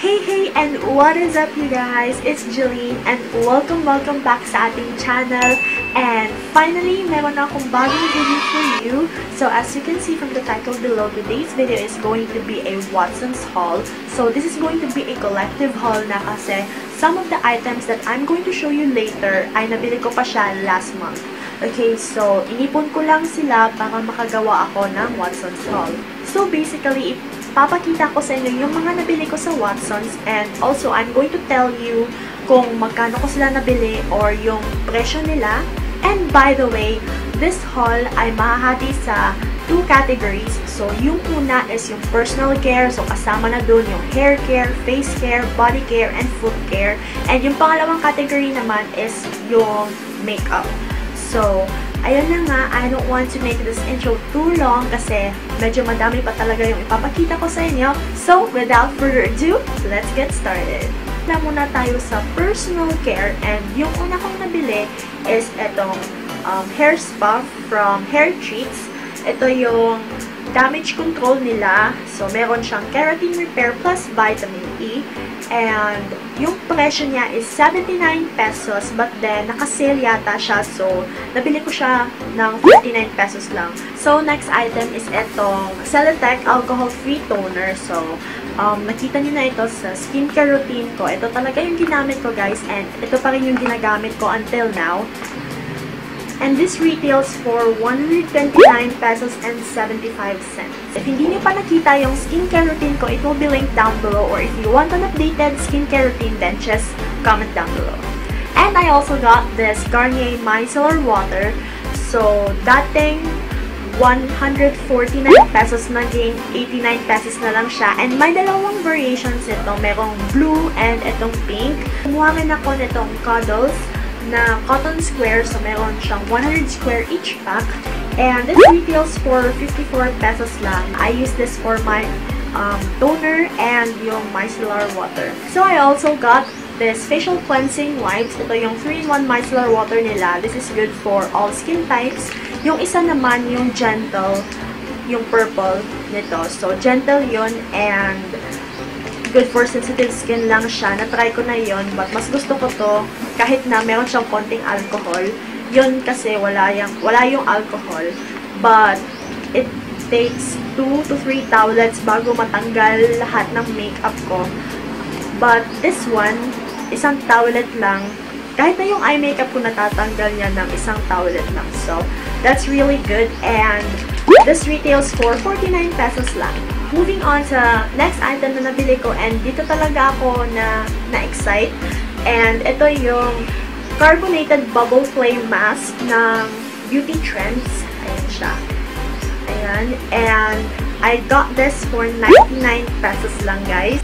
Hey, and what is up you guys? It's Jeline and welcome back sa ating channel. And finally, meron na akong bagong video for you. So as you can see from the title below, today's video is going to be a Watson's haul. So this is going to be a collective haul na kasi some of the items that I'm going to show you later ay nabili ko pa siya last month. Okay, so inipon ko lang sila para makagawa ako ng Watson's haul. So basically, papakita ko sa inyo yung mga nabili ko sa Watson's, and also I'm going to tell you kung magkano ko sila nabili or yung presyo nila. And by the way, this haul ay mahahati sa two categories. So yung una is yung personal care, so kasama na dun yung hair care, face care, body care, and foot care. And yung pangalawang category naman is yung makeup. So ayun na nga, I don't want to make this intro too long kasi medyo madami pa talaga yung ipapakita ko sa inyo. So, without further ado, let's get started. Na muna tayo sa personal care, and yung una kong nabili is itong hair spa from Hair Treats. Ito yung damage control nila. So, meron siyang keratin repair plus vitamin E. And yung presyo niya is 79 pesos, but then nakasale yata siya, so nabili ko siya ng 49 pesos lang. So next item is etong Celotex alcohol-free toner. So nakita niyo na ito sa skincare routine ko. Ito talaga yung ginamit ko, guys, and ito pa rin yung ginagamit ko until now. And this retails for 129 pesos and 75 cents. If hindi niyo pa nakita yung skincare routine ko, it will be linked down below. Or if you want an updated skincare routine, then just comment down below. And I also got this Garnier Micellar Water. So, dating 149 pesos, naging 89 pesos na lang siya. And may dalawang variations ito. Merong blue and itong pink. Kumuha rin ako nitong Cuddles na cotton square, so meron siyang 100 square each pack, and this retails for 54 pesos lang. I use this for my toner and yung micellar water. So I also got this facial cleansing wipes. Ito yung 3-in-1 micellar water nila. This is good for all skin types. Yung isa naman yung gentle, yung purple nito. So gentle yun, and good for sensitive skin lang siya. Na-try ko na yon, but mas gusto ko to kahit na meron siyang konting alcohol. Yun kasi wala yung alcohol. But it takes 2 to 3 towelettes bago matanggal lahat ng makeup ko. But this one, isang towelette lang. Kahit na yung eye makeup ko natatanggal niya ng isang towelette lang. So, that's really good. And this retails for 49 pesos lang. Moving on sa next item na nabili ko, and dito talaga ako na-excite. And ito yung carbonated bubble clay mask ng Beauty Trends. Ayan siya. Ayan. And I got this for 99 pesos lang, guys.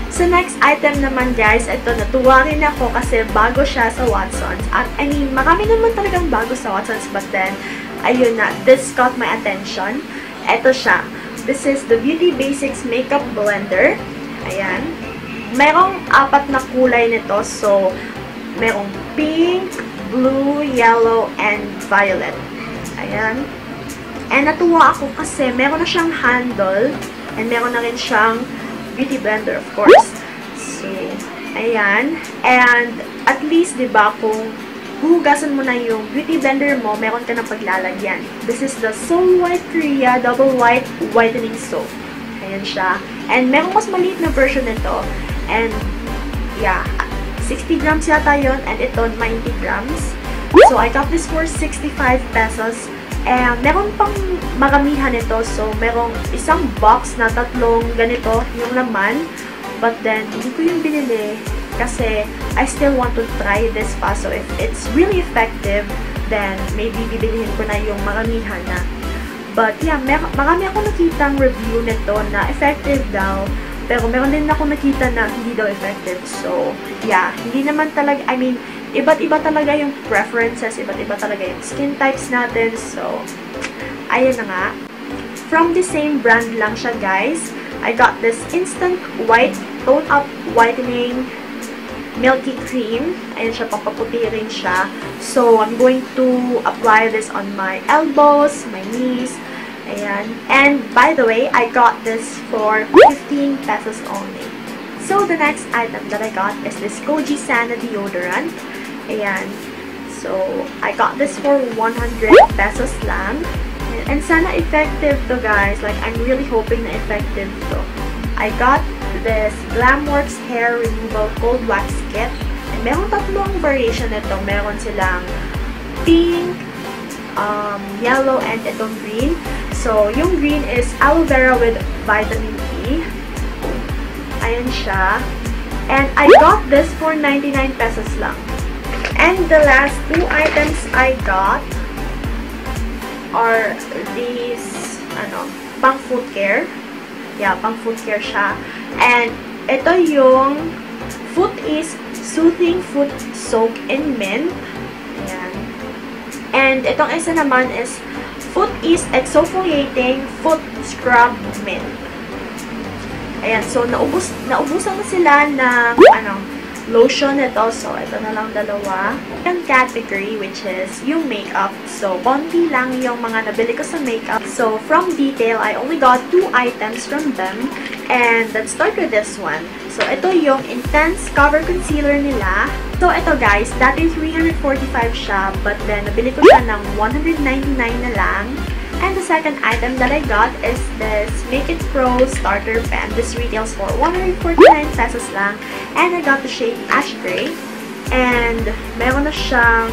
So next item naman, guys, ito, natuwa rin ako kasi bago siya sa Watson's. At I mean, marami naman talagang bago sa Watson's, but then, ayun na, this caught my attention. Ito siya. This is the Beauty Basics Makeup Blender. Ayan. Merong 4 na kulay nito. So, merong pink, blue, yellow, and violet. Ayan. And natuwa ako kasi meron na siyang handle, and meron na rin siyang beauty blender, of course. So, ayan. And at least, diba, kung hugasan mo na yung beauty blender mo, meron ka ng paglalagyan. This is the Soul White Korea Double White Whitening Soap. Ayan siya. And merong mas maliit na version nito. And, yeah, 60 grams yata yun. And ito, 90 grams. So, I got this for 65 pesos. And meron pang maramihan nito. So, merong isang box na 3 ganito yung laman. But then, hindi ko yung binili kasi I still want to try this pa. So, if it's really effective, then maybe bibilihin ko na yung maramihan na. But, yeah, marami ako nakitang review nito na effective daw. Pero, meron din ako nakita na hindi daw effective. So, yeah, hindi naman talaga, I mean, iba't iba talaga yung preferences, iba't iba talaga yung skin types natin. So, ayun na nga. From the same brand lang siya, guys. I got this Instant White Tone Up Whitening Milky Cream. Ayan siya, pampaputi rin siya. So, I'm going to apply this on my elbows, my knees. Ayan. And, by the way, I got this for 15 pesos only. So, the next item that I got is this Koji Sana deodorant. Ayan. So, I got this for 100 pesos lang. And sana effective to, guys. Like, I'm really hoping na effective to. I got this Glamworks Hair Removal Cold Wax Kit. And meron tatlong variation nito. Meron silang pink, yellow, and itong green. So, yung green is aloe vera with vitamin E. Ayan siya. And I got this for 99 pesos lang. And the last two items I got are these, pang foot care. Yeah, pang foot care siya. And ito yung Foot Ease Soothing Foot Soak in Mint. Ayan. And itong isa naman is Foot Ease Exfoliating Foot Scrub Mint. Ayan, so naubusan na sila ng lotion ito. So, ito na lang dalawa. Yung category, which is yung makeup. So, konti lang yung mga nabili ko sa makeup. So, from Detail, I only got 2 items from them. And let's start with this one. So, ito yung Intense Cover Concealer nila. So, ito guys, dati 345 siya. But then, nabili ko siya ng 199 na lang. And the second item that I got is this Make It Pro Starter Pen. This retails for 149 pesos lang. And I got the shade Ash Gray. And meron na siyang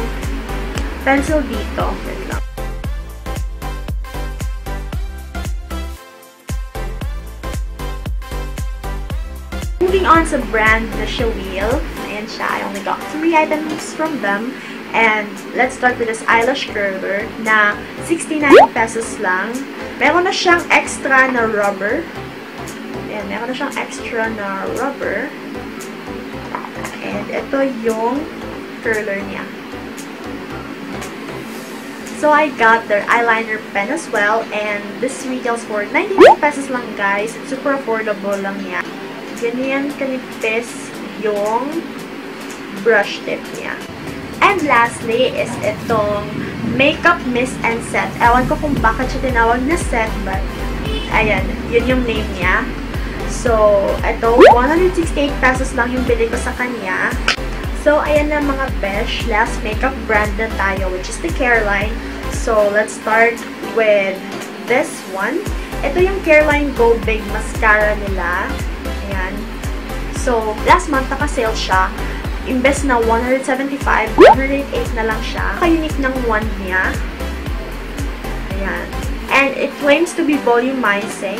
pencil dito. Wait lang. Moving on sa brand na Shawil. Ayan siya. I only got 3 items from them. And let's start with this eyelash curler na 69 pesos lang. Meron na siyang extra na rubber. Ayan, meron na siyang extra na rubber. And ito yung curler niya. So, I got their eyeliner pen as well. And this retails for 99 pesos lang, guys. It's super affordable lang yan. Ganyan kanipis yung brush tip niya. And lastly is itong Makeup Mist and Set. Ewan ko kung bakit siya tinawag na set, but ayan, yun yung name niya. So, ito, 168 pesos lang yung bili ko sa kanya. So, ayan na mga besh. Last makeup brand na tayo, which is the Careline. So, let's start with this one. Ito yung Careline Go Big Mascara nila. Ayan. So, last month naka-sale siya. Imbes na 175, 108 na lang siya. Ka-unique ng wand niya. Ayan. And it claims to be volumizing.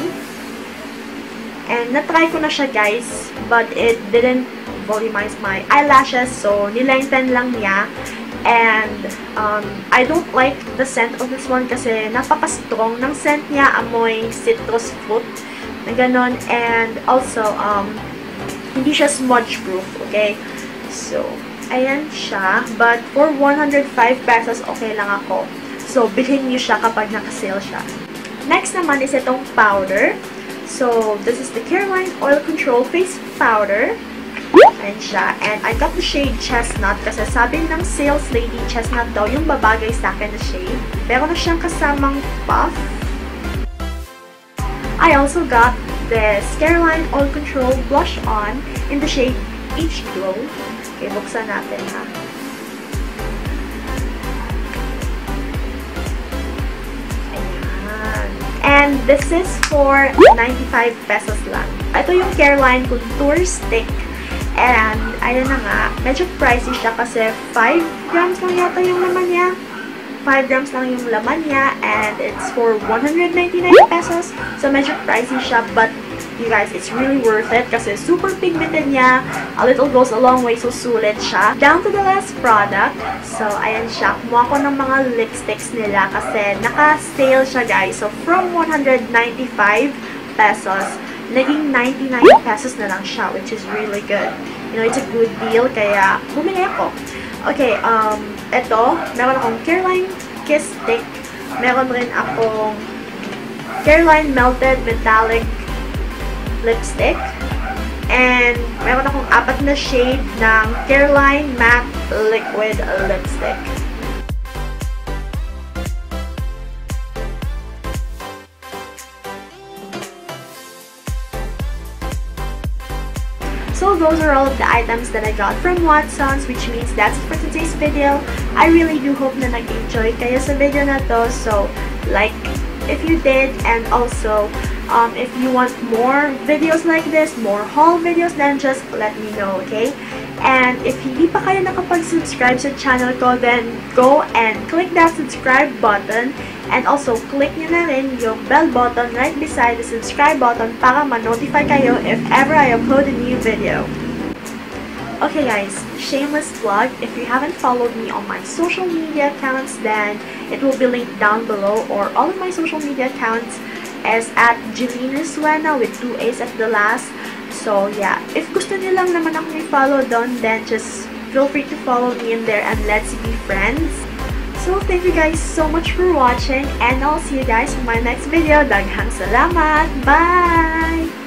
And na-try ko na siya, guys. But it didn't volumize my eyelashes. So, nilengthen lang niya. And I don't like the scent of this one kasi napaka-strong ng scent niya. Amoy citrus fruit. Na ganon. And also, hindi siya smudge-proof. Okay? So, ayan siya. But for 105 pesos, okay lang ako. So, bilhin niyo siya kapag naka-sale siya. Next naman is itong powder. So, this is the Careline Oil Control Face Powder. Ayan siya. And I got the shade Chestnut kasi sabi ng sales lady, Chestnut daw yung babagay sa akin na shade. Pero na siyang kasamang puff. I also got this Careline Oil Control Blush On in the shade Peach Glow. Okay, buksan natin ha. Ayan. And this is for 95 pesos lang. Ito yung Careline Contour Stick. And, ayun na nga, medyo pricey siya kasi 5 grams lang yata yung laman niya. 5 grams lang yung laman niya. And it's for 199 pesos. So, medyo pricey siya. But, you guys, it's really worth it kasi super pigmented niya. A little goes a long way, so sulit siya. Down to the last product. So, ayan siya. Kumuha ko ng mga lipsticks nila kasi naka-sale siya, guys. So, from 195 pesos, naging 99 pesos na lang siya, which is really good. You know, it's a good deal, kaya bumili ako. Okay, eto, meron akong Careline Kiss Stick. Meron rin akong Careline Melted Metallic lipstick. And meron akong 4 na shade ng Careline Matte Liquid Lipstick. So those are all of the items that I got from Watsons, which means that's it for today's video. I really do hope na nag-enjoy kayo sa video na to. So, like if you did, and also if you want more videos like this, more haul videos, then just let me know, okay? And if hindi pa kayo nakapag-subscribe sa channel ko, then go and click that subscribe button. And also, click nyo na rin yung bell button right beside the subscribe button para ma-notify kayo if ever I upload a new video. Okay guys, shameless plug. If you haven't followed me on my social media accounts, then it will be linked down below, or all of my social media accounts is at Jeline Resuena with 2 A's at the last. So yeah, if gusto niyo lang naman akong i-follow doon, then just feel free to follow me in there and let's be friends. So thank you guys so much for watching, and I'll see you guys in my next video. Daghang salamat! Bye!